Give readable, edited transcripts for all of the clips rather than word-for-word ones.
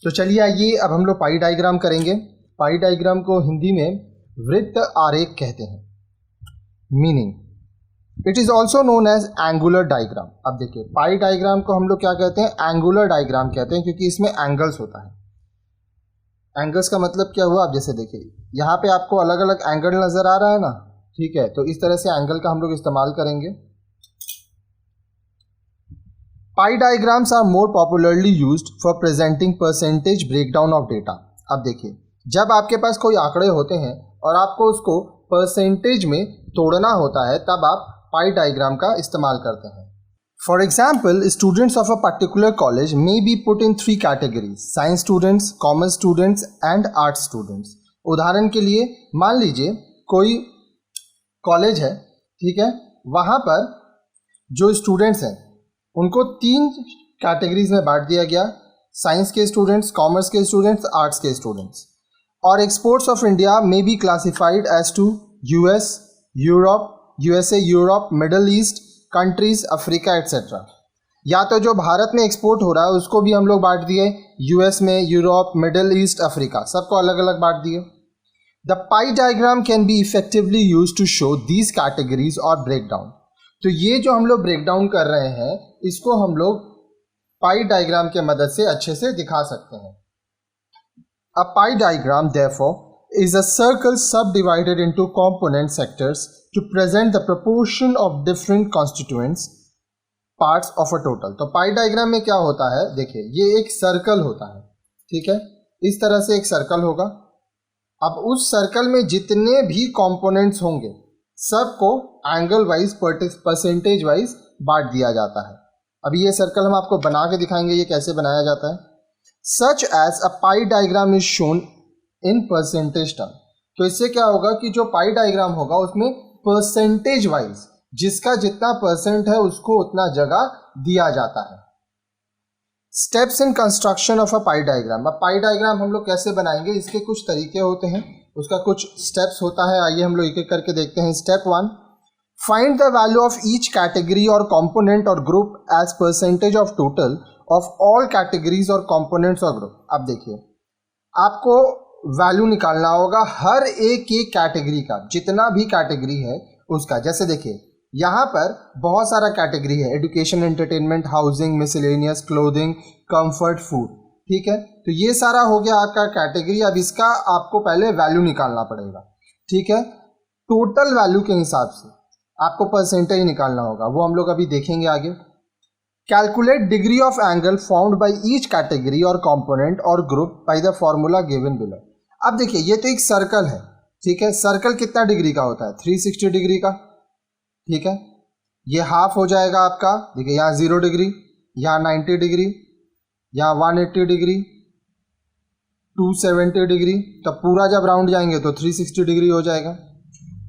तो चलिए आइए अब हम लोग पाई डायग्राम करेंगे। पाई डायग्राम को हिंदी में वृत्त आरेख कहते हैं। Meaning it is also known as angular diagram. अब देखिए पाई डायग्राम को हम लोग क्या कहते हैं, एंगुलर डायग्राम कहते हैं, क्योंकि इसमें एंगल्स होता है। एंगल्स का मतलब क्या हुआ, आप जैसे देखिए यहाँ पे आपको अलग अलग एंगल नजर आ रहा है ना, ठीक है, तो इस तरह से एंगल का हम लोग इस्तेमाल करेंगे। Pie diagrams are more popularly used for presenting percentage breakdown of data. अब देखिए जब आपके पास कोई आंकड़े होते हैं और आपको उसको परसेंटेज में तोड़ना होता है तब आप पाई डायग्राम का इस्तेमाल करते हैं। For example students of a particular college may be put in 3 categories, science students, commerce students and arts students. उदाहरण के लिए मान लीजिए कोई कॉलेज है, ठीक है, वहाँ पर जो स्टूडेंट्स हैं उनको 3 कैटेगरीज में बांट दिया गया, साइंस के स्टूडेंट्स, कॉमर्स के स्टूडेंट्स, आर्ट्स के स्टूडेंट्स। और exports of India may be classified as to US, Europe, USA, Europe, middle east countries, Africa etcetera. या तो जो भारत में एक्सपोर्ट हो रहा है उसको भी हम लोग बांट दिए यूएस में, यूरोप, मिडल ईस्ट, अफ्रीका, सबको अलग अलग बांट दिए। The pie diagram can be effectively use to show these categories और ब्रेकडाउन। तो ये जो हम लोग ब्रेकडाउन कर रहे हैं इसको हम लोग पाई डायग्राम के मदद से अच्छे से दिखा सकते हैं। A pie diagram therefore is a circle subdivided into component sectors to present the proportion of different constituents parts of a total। तो पाई डायग्राम में क्या होता है, देखिए ये एक सर्कल होता है, ठीक है, इस तरह से एक सर्कल होगा। अब उस सर्कल में जितने भी कंपोनेंट्स होंगे सबको एंगल वाइज परसेंटेज वाइज बांट दिया जाता है। अभी ये सर्कल हम आपको बना के दिखाएंगे ये कैसे बनाया जाता है। Such as a pie diagram is shown in percentage term. तो इससे क्या होगा कि जो पाई डायग्राम होगा उसमें परसेंटेज वाइज जिसका जितना परसेंट है उसको उतना जगह दिया जाता है। Steps in construction of a pie diagram. अब पाई डायग्राम हम लोग कैसे बनाएंगे, इसके कुछ तरीके होते हैं, उसका कुछ स्टेप्स होता है। आइए हम लोग एक एक करके देखते हैं। Step 1, find the value of each category और कंपोनेंट और group as percentage of total of all categories और कंपोनेंट्स और ग्रुप। अब देखिए आपको वैल्यू निकालना होगा हर एक कैटेगरी का, जितना भी कैटेगरी है उसका। जैसे देखिए यहाँ पर बहुत सारा कैटेगरी है, education, entertainment, housing, miscellaneous, clothing, comfort, food, ठीक है, तो ये सारा हो गया आपका कैटेगरी। अब इसका आपको पहले वैल्यू निकालना पड़ेगा, ठीक है, टोटल वैल्यू के हिसाब से आपको परसेंटेज निकालना होगा, वो हम लोग अभी देखेंगे आगे। Calculate degree of angle found by each category और कंपोनेंट और group by the formula given below. अब देखिए ये तो एक सर्कल है, ठीक है, सर्कल कितना डिग्री का होता है, 360 डिग्री का, ठीक है, ये हाफ हो जाएगा आपका। देखिए यहाँ 0 डिग्री, यहाँ 90 डिग्री, यहाँ 180 डिग्री, 270 डिग्री, तब पूरा जब राउंड जाएंगे तो 360 डिग्री हो जाएगा।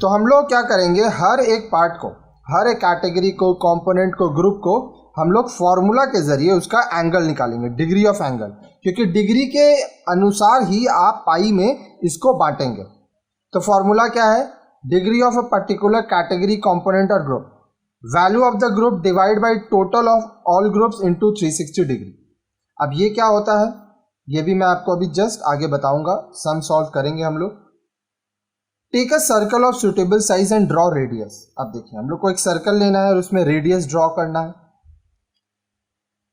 तो हम लोग क्या करेंगे, हर एक पार्ट को, हर एक कैटेगरी को, कंपोनेंट को, ग्रुप को हम लोग फॉर्मूला के जरिए उसका एंगल निकालेंगे, डिग्री ऑफ एंगल, क्योंकि डिग्री के अनुसार ही आप पाई में इसको बांटेंगे। तो फॉर्मूला क्या है, degree of a particular category, component और group, value of the group divide by total of all groups into 360 degree. अब ये क्या होता है ये भी मैं आपको अभी जस्ट आगे बताऊंगा, सम सॉल्व करेंगे हम लोग। Take a circle of suitable size and draw radius. अब देखिए हम लोग को एक सर्कल लेना है और उसमें रेडियस ड्रॉ करना है।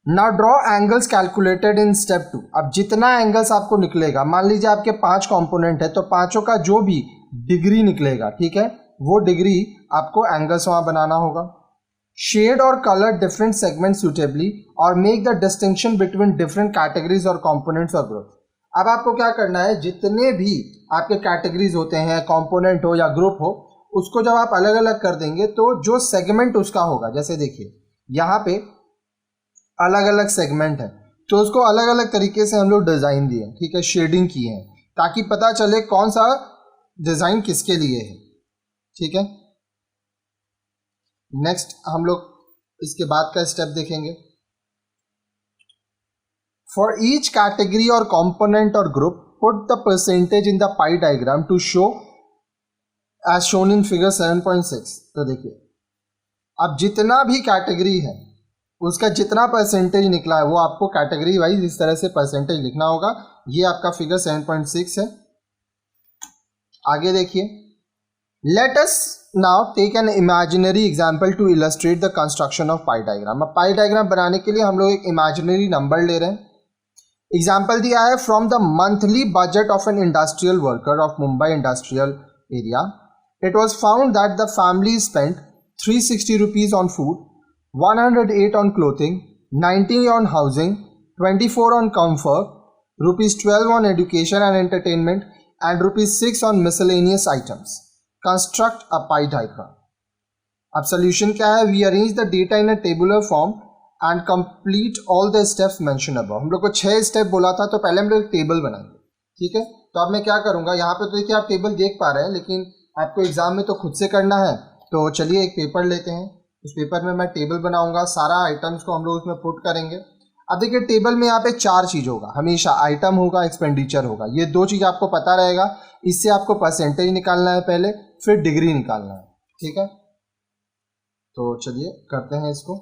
Now draw angles calculated in step 2। अब जितना एंगल्स आपको निकलेगा, मान लीजिए आपके 5 कंपोनेंट है तो पांचों का जो भी डिग्री निकलेगा, ठीक है, वो डिग्री आपको एंगल्स वहां बनाना होगा। शेड और कलर डिफरेंट सेगमेंट सुटेबली और make the distinction between different categories और कंपोनेंट्स और ग्रुप। अब आपको क्या करना है, जितने भी आपके कैटेगरीज होते हैं, कंपोनेंट हो या ग्रुप हो, उसको जब आप अलग अलग कर देंगे तो जो सेगमेंट उसका होगा, जैसे देखिए यहाँ पे अलग अलग सेगमेंट है तो उसको अलग अलग तरीके से हम लोग डिजाइन दिए, ठीक है, शेडिंग की है ताकि पता चले कौन सा डिजाइन किसके लिए है, ठीक है। नेक्स्ट हम लोग इसके बाद का स्टेप देखेंगे। फॉर ईच कैटेगरी और कंपोनेंट और group put the percentage in the pie diagram to show as shown in figure 7.6। तो देखिए अब जितना भी कैटेगरी है उसका जितना परसेंटेज निकला है वो आपको कैटेगरी वाइज इस तरह से परसेंटेज लिखना होगा। ये आपका फिगर 7.6 है। आगे देखिए, let us now take an imaginary example to illustrate the construction of pie diagram. अब पाई डायग्राम बनाने के लिए हम लोग एक इमेजिनरी नंबर ले रहे हैं। एग्जाम्पल दिया है, from the monthly budget of an industrial worker of Mumbai industrial area it was found that the family spent 360 rupees on food, 108 on clothing, 90 on housing, 24 on comfort, rupees 12 on education and entertainment, and rupees 6 on miscellaneous items. Construct a pie diagram. अब solution क्या है? We arrange the data in a tabular form and complete all the steps mentioned above. हम लोग को 6 step बोला था, तो पहले हम लोग टेबल बनाएंगे, ठीक है। तो अब मैं क्या करूँगा, यहाँ पे तो देखिए आप टेबल देख पा रहे हैं, लेकिन आपको एग्जाम में तो खुद से करना है। तो चलिए एक पेपर लेते हैं, उस पेपर में मैं टेबल बनाऊंगा, सारा आइटम्स को हम लोग उसमें पुट करेंगे। अब देखिए टेबल में यहाँ पे 4 चीज़ होगा, हमेशा आइटम होगा, एक्सपेंडिचर होगा, ये 2 चीज़ आपको पता रहेगा। इससे आपको परसेंटेज निकालना है पहले, फिर डिग्री निकालना है, ठीक है। तो चलिए करते हैं इसको।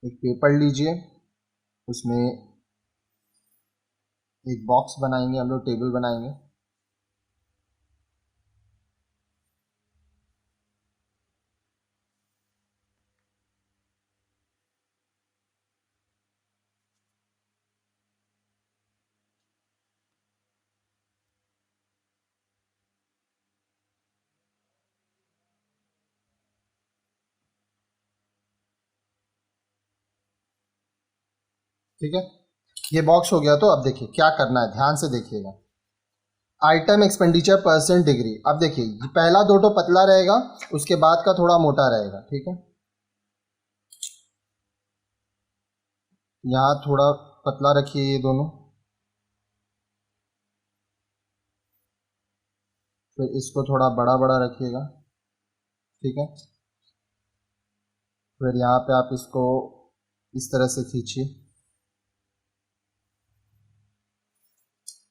एक पेपर लीजिए, उसमें एक बॉक्स बनाएंगे, हम लोग टेबल बनाएंगे। ठीक है, ये बॉक्स हो गया। तो अब देखिए क्या करना है, ध्यान से देखिएगा। Item, expenditure, percent, degree. अब देखिए पहला 2 तो पतला रहेगा, उसके बाद का थोड़ा मोटा रहेगा, ठीक है। यहाँ थोड़ा पतला रखिए ये दोनों, फिर इसको थोड़ा बड़ा बड़ा रखिएगा, ठीक है। फिर यहाँ पे आप इसको इस तरह से खींचिए।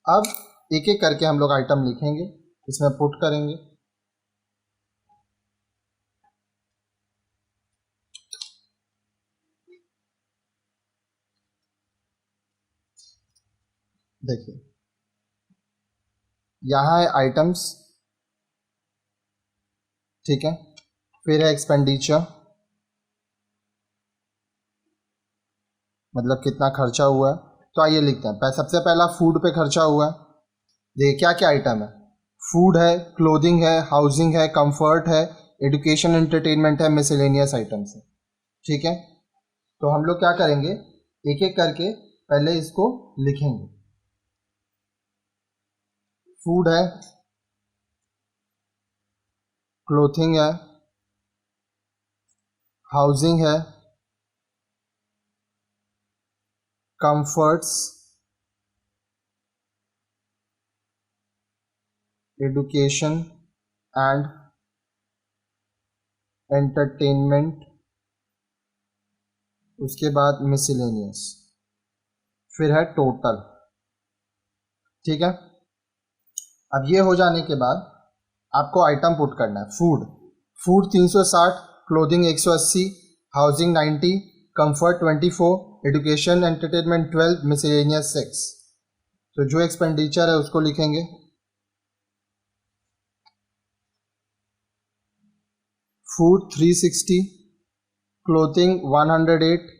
अब एक एक करके हम लोग आइटम लिखेंगे, इसमें पुट करेंगे। देखिए यहाँ है आइटम्स, ठीक है। फिर है एक्सपेंडिचर, मतलब कितना खर्चा हुआ है। तो आइए लिखते हैं। सबसे पहला फूड पे खर्चा हुआ है। देखिए क्या क्या आइटम है, फूड है, क्लोथिंग है, हाउसिंग है, कंफर्ट है, एजुकेशन एंटरटेनमेंट है, मिसलेनियस आइटम्स है, ठीक है। तो हम लोग क्या करेंगे, एक एक करके पहले इसको लिखेंगे। फूड है, क्लोथिंग है, हाउसिंग है, कंफर्ट्स, एजुकेशन एंड एंटरटेनमेंट, उसके बाद मिसलेनियस, फिर है टोटल, ठीक है। अब ये हो जाने के बाद आपको आइटम पुट करना है। Food 360, clothing 180, housing 90, comfort 24, education entertainment 12, miscellaneous 6। तो जो एक्सपेंडिचर है उसको लिखेंगे। Food 360, clothing 108,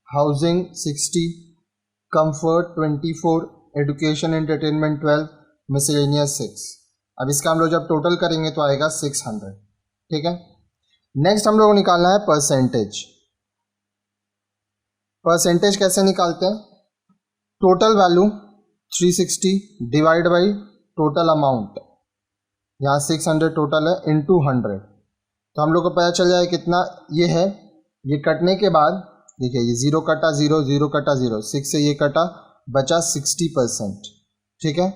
housing 60, comfort 24, education entertainment 12, miscellaneous 6। अब इसका हम लोग जब टोटल करेंगे तो आएगा 600, ठीक है। नेक्स्ट हम लोग को निकालना है परसेंटेज। परसेंटेज कैसे निकालते हैं, total value 360 divide by total amount, यहाँ 600 टोटल है, इनटू 100। तो हम लोग को पता चल जाए कितना ये है। ये कटने के बाद देखिए ये 0 कटा 0, 0 कटा 0, 6 से ये कटा, बचा 60%, ठीक है।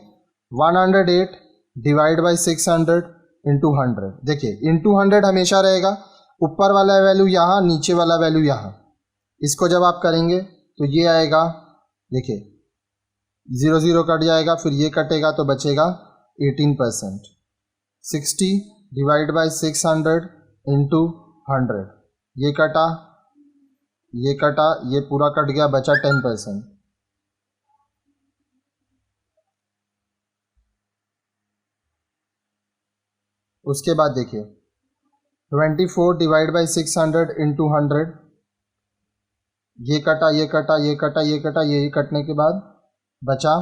108 डिवाइड बाई 600 इंटू 100। देखिए इंटू 100 हमेशा रहेगा, ऊपर वाला वैल्यू यहाँ, नीचे वाला वैल्यू यहाँ। इसको जब आप करेंगे तो ये आएगा, देखिए 0 0 कट जाएगा, फिर ये कटेगा तो बचेगा 18%। 60 डिवाइड बाई 600 इंटू 100, ये कटा, ये कटा, ये पूरा कट गया, बचा 10%। उसके बाद देखिए 24 डिवाइड बाई 600 इंटू 100, ये कटा, ये कटा, ये कटा, ये कटा, ये कटने के बाद बचा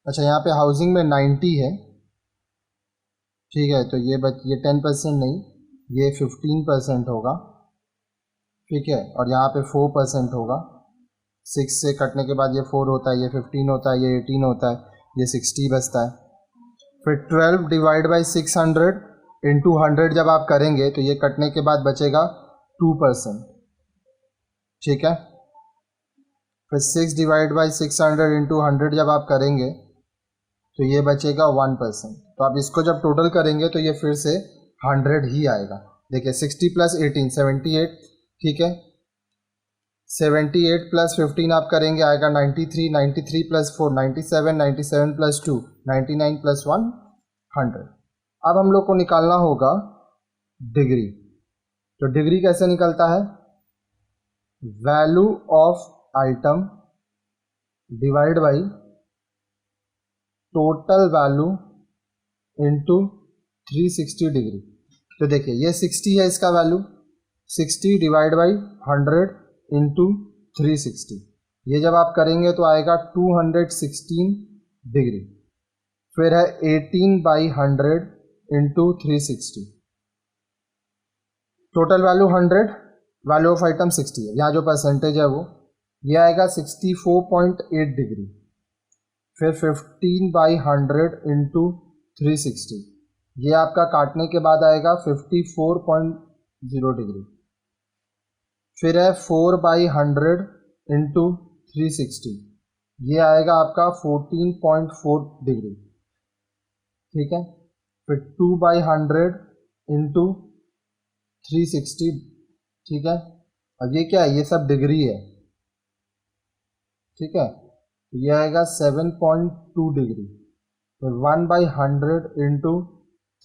अच्छा, यहाँ पे हाउसिंग में 90 है, ठीक है, तो ये 10% नहीं, ये 15% होगा, ठीक है, और यहाँ पे 4% होगा। 6 से कटने के बाद ये 4 होता है, ये 15 होता है, ये 18 होता है, ये 60 बचता है। फिर 12 डिवाइड बाई 600 इंटू 100 जब आप करेंगे तो ये कटने के बाद बचेगा 2%, ठीक है। फिर 6 डिवाइड बाई 600 इंटू 100 जब आप करेंगे तो ये बचेगा 1%। तो आप इसको जब टोटल करेंगे तो ये फिर से 100 ही आएगा। देखिए 60 प्लस 18 78, ठीक है, 78 प्लस 15 आप करेंगे आएगा 93, 93 प्लस 4 97, 97 प्लस 2 99 प्लस 1 100। अब हम लोग को निकालना होगा डिग्री। तो डिग्री कैसे निकलता है? Value of item divide by total value into 360 degree. तो देखिए ये 60 है इसका वैल्यू, 60 डिवाइड बाई 100 इंटू 360, ये जब आप करेंगे तो आएगा 216 डिग्री। फिर है 18 by 100 into 360, total value 100, value of item 60 है, यहाँ जो परसेंटेज है वो ये आएगा 64.8 डिग्री। फिर 15 बाई 100 इंटू 360, ये आपका काटने के बाद आएगा 54.0 डिग्री। फिर है 4 बाई 100 इंटू 360, ये आएगा आपका 14.4 डिग्री, ठीक है। फिर 2 बाई 100 इंटू 360, ठीक है। अब ये क्या है? ये सब डिग्री है, ठीक है, तो ये आएगा 7.2 डिग्री। फिर 1 बाई 100 इंटू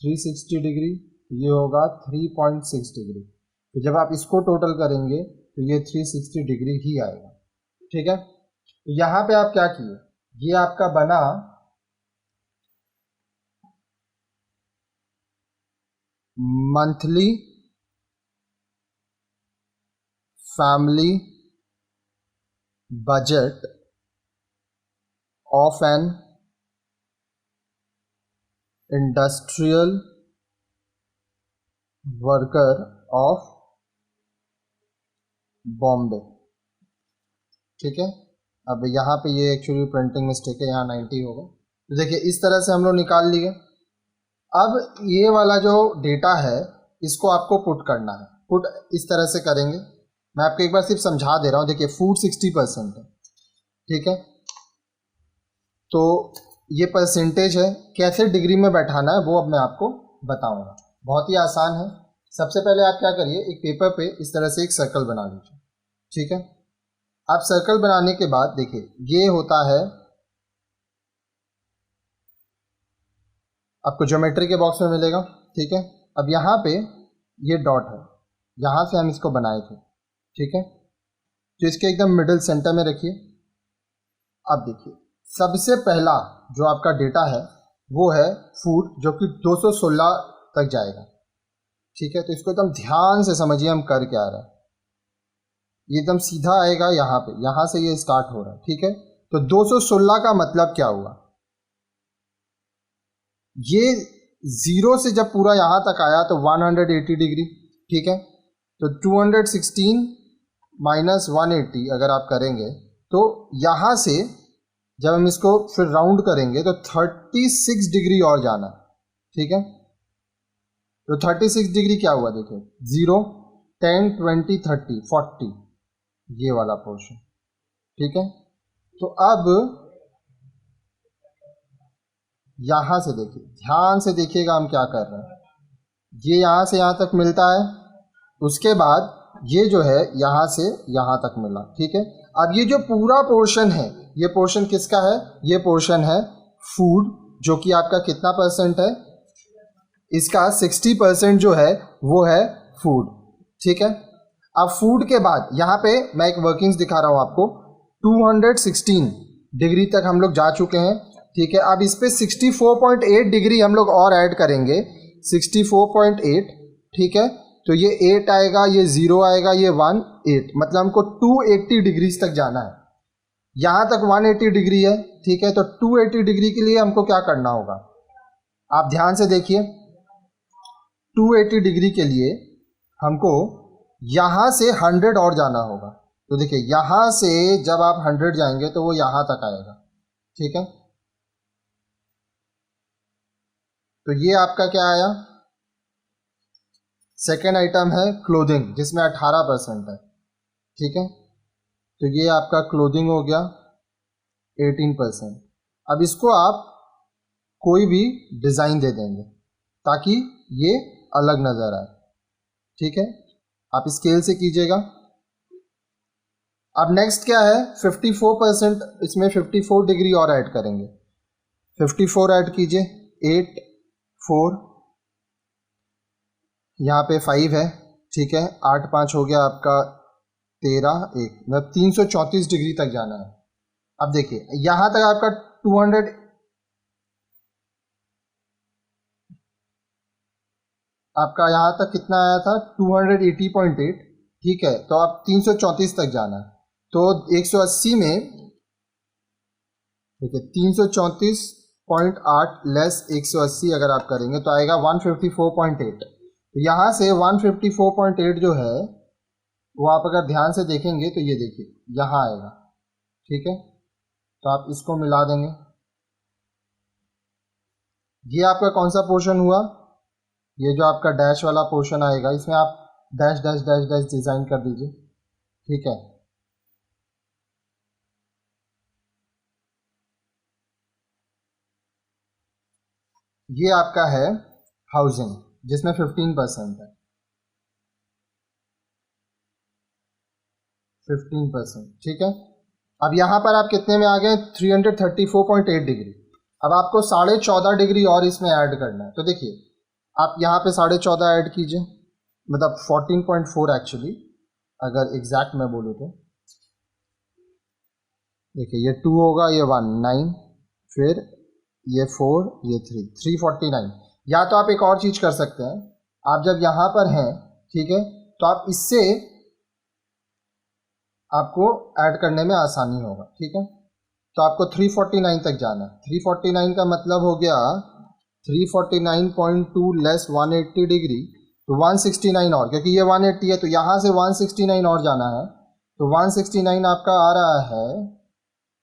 360 डिग्री, ये होगा 3.6 डिग्री। तो जब आप इसको टोटल करेंगे तो ये 360 डिग्री ही आएगा, ठीक है। तो यहाँ पे आप क्या किए, ये आपका बना monthly family budget of an industrial worker of Bombay, ठीक है। अब यहाँ पे ये एक्चुअली प्रिंटिंग मिस्टेक है, यहाँ 90 होगा। तो देखिए इस तरह से हम लोग निकाल लिए। अब ये वाला जो डेटा है इसको आपको पुट करना है। पुट इस तरह से करेंगे, मैं आपको एक बार सिर्फ समझा दे रहा हूँ। देखिए फूड 60% है, ठीक है, तो ये परसेंटेज है, कैसे डिग्री में बैठाना है वो अब मैं आपको बताऊंगा। बहुत ही आसान है। सबसे पहले आप क्या करिए, एक पेपर पे इस तरह से एक सर्कल बना लीजिए, ठीक है। आप सर्कल बनाने के बाद देखिए ये होता है, आपको ज्योमेट्री के बॉक्स में मिलेगा, ठीक है। अब यहाँ पे ये डॉट है, यहाँ से हम इसको बनाए थे, ठीक है, तो इसके एकदम मिडिल सेंटर में रखिए। अब देखिए सबसे पहला जो आपका डेटा है वो है फूड, जो कि 216 तक जाएगा, ठीक है। तो इसको एकदम ध्यान से समझिए हम कर क्या रहे हैं। ये एकदम सीधा आएगा यहाँ पे, यहाँ से ये स्टार्ट हो रहा है, ठीक है। तो 216 का मतलब क्या हुआ, ये 0 से जब पूरा यहाँ तक आया तो 180 डिग्री, ठीक है। तो 216 माइनस 180 अगर आप करेंगे तो यहाँ से जब हम इसको फिर राउंड करेंगे तो 36 डिग्री और जाना, ठीक है। तो 36 डिग्री क्या हुआ, देखिए 0 10 20 30 40, ये वाला पोर्शन, ठीक है। तो अब यहां से देखिए, ध्यान से देखिएगा हम क्या कर रहे हैं। ये यहां से यहां तक मिलता है, उसके बाद ये जो है यहां से यहां तक मिला, ठीक है। अब ये जो पूरा पोर्शन है, ये पोर्शन किसका है? ये पोर्शन है फूड, जो कि आपका कितना परसेंट है? इसका 60% जो है वो है फूड, ठीक है। अब फूड के बाद यहाँ पे मैं एक वर्किंग्स दिखा रहा हूँ आपको। 216 डिग्री तक हम लोग जा चुके हैं, ठीक है। अब इस पे 64.8 डिग्री हम लोग और ऐड करेंगे, 64.8, ठीक है। तो ये 8 आएगा, ये 0 आएगा, ये 1, 8, मतलब हमको 280 डिग्री तक जाना है। यहाँ तक 180 डिग्री है, ठीक है। तो 280 डिग्री के लिए हमको क्या करना होगा? आप ध्यान से देखिए, 280 डिग्री के लिए हमको यहाँ से 100 और जाना होगा। तो देखिए यहाँ से जब आप 100 जाएंगे तो वो यहाँ तक आएगा, ठीक है। तो ये आपका क्या आया? सेकेंड आइटम है क्लोथिंग, जिसमें 18% है, ठीक है। तो ये आपका क्लोथिंग हो गया 18%। अब इसको आप कोई भी डिज़ाइन दे देंगे ताकि ये अलग नज़र आए, ठीक है। आप स्केल से कीजिएगा। अब नेक्स्ट क्या है? 54%, इसमें 54 डिग्री और ऐड करेंगे। 54 ऐड कीजिए, 8, 4, यहाँ पे 5 है, ठीक है। 8, 5 हो गया आपका 13, 1, मतलब 334 डिग्री तक जाना है। अब देखिए यहाँ तक आपका 200, आपका यहाँ तक कितना आया था? 280.8, ठीक है। तो आप 334 तक जाना है। तो 180 में, ठीक है, 334.8 लेस 180 अगर आप करेंगे तो आएगा 154.8। तो यहाँ से 154.8 जो है वो आप अगर ध्यान से देखेंगे तो ये देखिए यहाँ आएगा, ठीक है। तो आप इसको मिला देंगे। ये आपका कौन सा पोर्शन हुआ? ये जो आपका डैश वाला पोर्शन आएगा, इसमें आप dash dash dash dash design कर दीजिए, ठीक है। ये आपका है हाउसिंग, जिसमें 15% है, 15%, ठीक है। अब यहाँ पर आप कितने में आ गए? 334.8 डिग्री। अब आपको 14.5 डिग्री और इसमें ऐड करना है। तो देखिए आप यहाँ पे 14.5 ऐड कीजिए, मतलब 14.4 एक्चुअली, अगर एग्जैक्ट मैं बोलूँ तो। देखिए ये 2 होगा, ये 1, 9, फिर ये 4, ये 3, 349। या तो आप एक और चीज़ कर सकते हैं, आप जब यहाँ पर हैं, ठीक है, तो आप इससे आपको ऐड करने में आसानी होगा, ठीक है। तो आपको 349 तक जाना है। 349 का मतलब हो गया 349.2 लेस 180 डिग्री, तो 169 और, क्योंकि ये 180 है तो यहाँ से 169 और जाना है। तो 169 आपका आ रहा है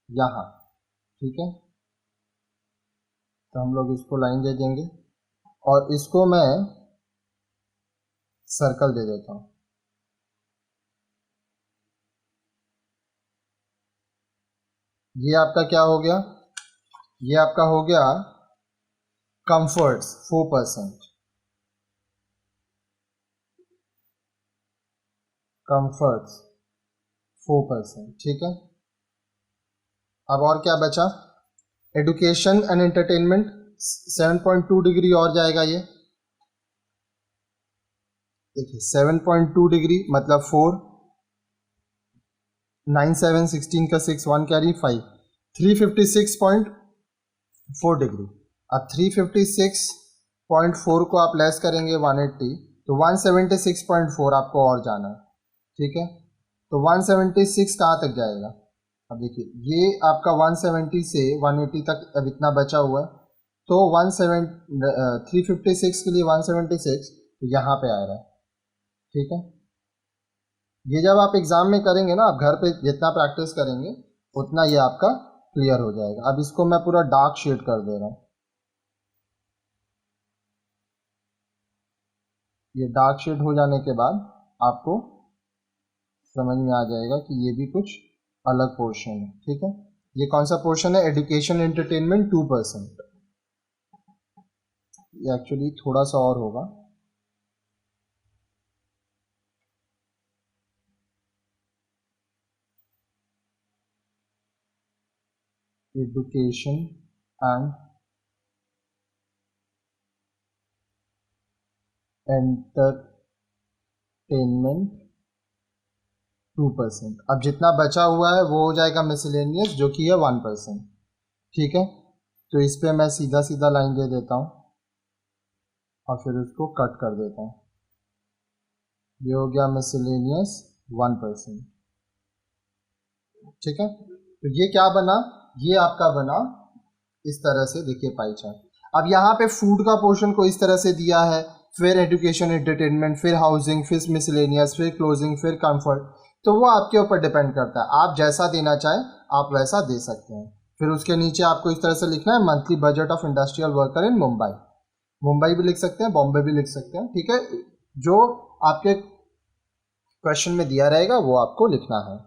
यहाँ, ठीक है। तो हम लोग इसको लाइन दे देंगे और इसको मैं सर्कल दे देता हूँ। ये आपका क्या हो गया? ये आपका हो गया कंफर्ट्स 4%, कंफर्ट्स 4%, ठीक है। अब और क्या बचा? एडुकेशन एंड एंटरटेनमेंट 7.2 डिग्री और जाएगा। ये देखिए 7.2 डिग्री मतलब 4, 9, 7, 16 का 6, 1 कैरी 5, 356.4 डिग्री। अब 356.4 को आप लेस करेंगे 180, तो 176.4 आपको और जाना है, ठीक है। तो 176 कहाँ तक जाएगा? अब देखिए ये आपका 170 से 180 तक अब इतना बचा हुआ है, तो 356 के लिए 176 तो यहाँ पे आ रहा है, ठीक है। ये जब आप एग्ज़ाम में करेंगे ना, आप घर पे जितना प्रैक्टिस करेंगे उतना ये आपका क्लियर हो जाएगा। अब इसको मैं पूरा डार्क शेड कर दे रहा हूँ। ये डार्क शेड हो जाने के बाद आपको समझ में आ जाएगा कि ये भी कुछ अलग पोर्शन है, ठीक है। ये कौन सा पोर्शन है? Education entertainment 2%। ये एक्चुअली थोड़ा सा और होगा, एजुकेशन एंड एंटरटेनमेंट 2%। अब जितना बचा हुआ है वो हो जाएगा मिसलेनियस, जो कि है 1%। ठीक है, तो इस पे मैं सीधा सीधा लाइन दे देता हूँ और फिर उसको कट कर देता हूँ। ये हो गया मिसलेनियस 1%। ठीक है, तो ये क्या बना, ये आपका बना इस तरह से, देखिए पाई चार्ट। अब यहाँ पे फूड का पोर्शन को इस तरह से दिया है, फिर एजुकेशन एंटरटेनमेंट, फिर हाउसिंग, फिर मिसलेनियस, फिर क्लोजिंग, फिर कंफर्ट। तो वो आपके ऊपर डिपेंड करता है, आप जैसा देना चाहें आप वैसा दे सकते हैं। फिर उसके नीचे आपको इस तरह से लिखना है monthly budget of industrial worker in Mumbai. Mumbai भी लिख सकते हैं, बॉम्बे भी लिख सकते हैं। ठीक है, जो आपके क्वेश्चन में दिया रहेगा वो आपको लिखना है।